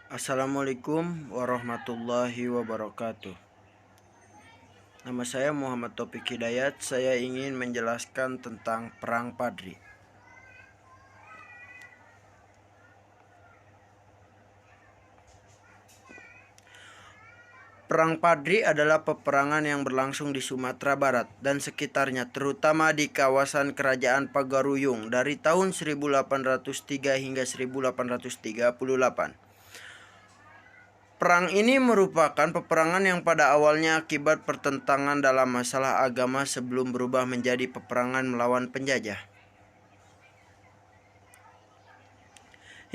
Assalamualaikum warahmatullahi wabarakatuh. Nama saya Muhammad Taufik Hidayat. Saya ingin menjelaskan tentang Perang Padri. Perang Padri adalah peperangan yang berlangsung di Sumatera Barat dan sekitarnya, terutama di kawasan Kerajaan Pagaruyung dari tahun 1803 hingga 1838. Perang ini merupakan peperangan yang pada awalnya akibat pertentangan dalam masalah agama sebelum berubah menjadi peperangan melawan penjajah.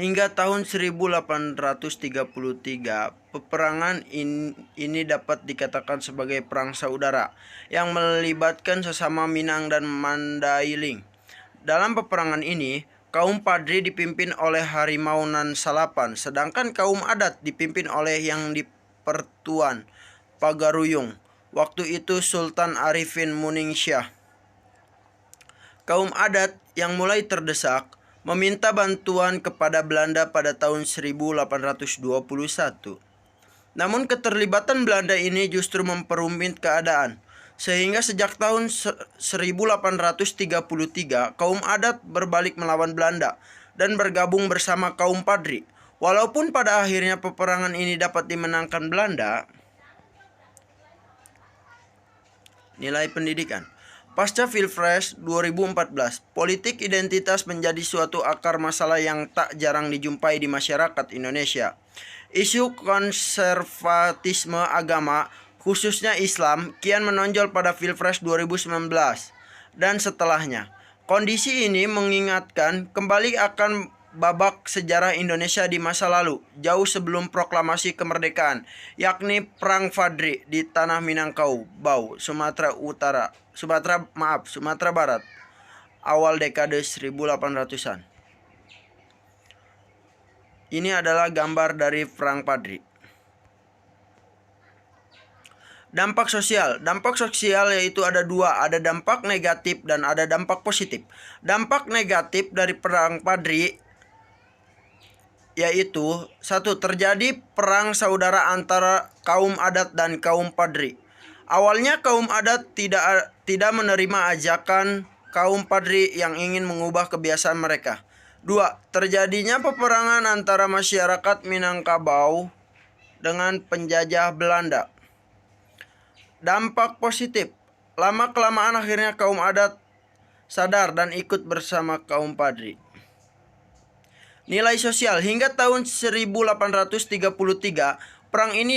Hingga tahun 1833, peperangan ini dapat dikatakan sebagai perang saudara yang melibatkan sesama Minang dan Mandailing. Dalam peperangan ini, kaum Padri dipimpin oleh Harimau Nan Salapan, sedangkan kaum adat dipimpin oleh yang di Pertuan Pagaruyung, waktu itu Sultan Arifin Muningsyah. Kaum adat yang mulai terdesak meminta bantuan kepada Belanda pada tahun 1821. Namun keterlibatan Belanda ini justru memperumit keadaan, sehingga sejak tahun 1833 kaum adat berbalik melawan Belanda dan bergabung bersama kaum Padri. Walaupun pada akhirnya peperangan ini dapat dimenangkan Belanda. Nilai pendidikan. Pasca Pilpres 2014, politik identitas menjadi suatu akar masalah yang tak jarang dijumpai di masyarakat Indonesia. Isu konservatisme agama, khususnya Islam, kian menonjol pada Pilpres 2019 dan setelahnya. Kondisi ini mengingatkan kembali akan babak sejarah Indonesia di masa lalu, jauh sebelum proklamasi kemerdekaan, yakni Perang Padri di tanah Minangkabau, Sumatera Barat, awal dekade 1800-an. Ini adalah gambar dari Perang Padri. Dampak sosial. Dampak sosial yaitu ada dua, ada dampak negatif dan ada dampak positif. Dampak negatif dari Perang Padri yaitu satu, terjadi perang saudara antara kaum adat dan kaum Padri. Awalnya kaum adat tidak menerima ajakan kaum Padri yang ingin mengubah kebiasaan mereka. Dua, terjadinya peperangan antara masyarakat Minangkabau dengan penjajah Belanda. Dampak positif. Lama-kelamaan akhirnya kaum adat sadar dan ikut bersama kaum Padri. Nilai sosial. Hingga tahun 1833, perang ini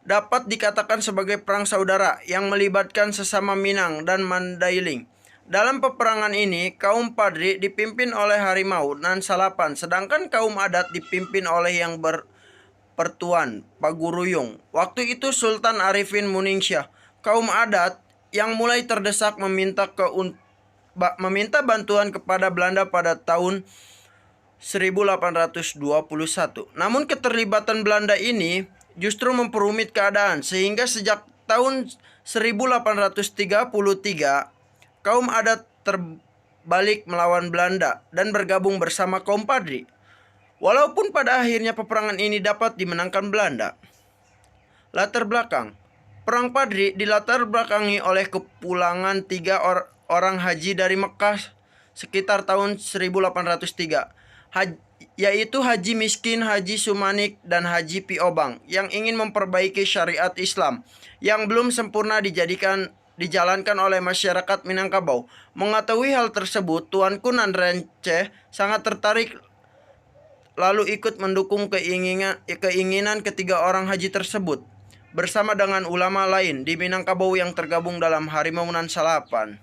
dapat dikatakan sebagai perang saudara yang melibatkan sesama Minang dan Mandailing. Dalam peperangan ini, kaum Padri dipimpin oleh Harimau Nan Salapan, sedangkan kaum adat dipimpin oleh yang Pertuan Pagaruyung, waktu itu Sultan Arifin Muningsyah. Kaum adat yang mulai terdesak meminta bantuan kepada Belanda pada tahun 1821. Namun keterlibatan Belanda ini justru memperumit keadaan, sehingga sejak tahun 1833 kaum adat terbalik melawan Belanda dan bergabung bersama kaum Padri. Walaupun pada akhirnya peperangan ini dapat dimenangkan Belanda. Latar belakang. Perang Padri dilatar belakangi oleh kepulangan 3 orang haji dari Mekah sekitar tahun 1803. Yaitu Haji Miskin, Haji Sumanik, dan Haji Piobang yang ingin memperbaiki syariat Islam yang belum sempurna dijalankan oleh masyarakat Minangkabau. Mengetahui hal tersebut, Tuanku Nan Renceh sangat tertarik lalu ikut mendukung keinginan ketiga orang haji tersebut bersama dengan ulama lain di Minangkabau yang tergabung dalam Harimau Nan Salapan.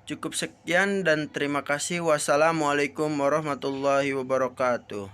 Cukup sekian dan terima kasih. Wassalamualaikum warahmatullahi wabarakatuh.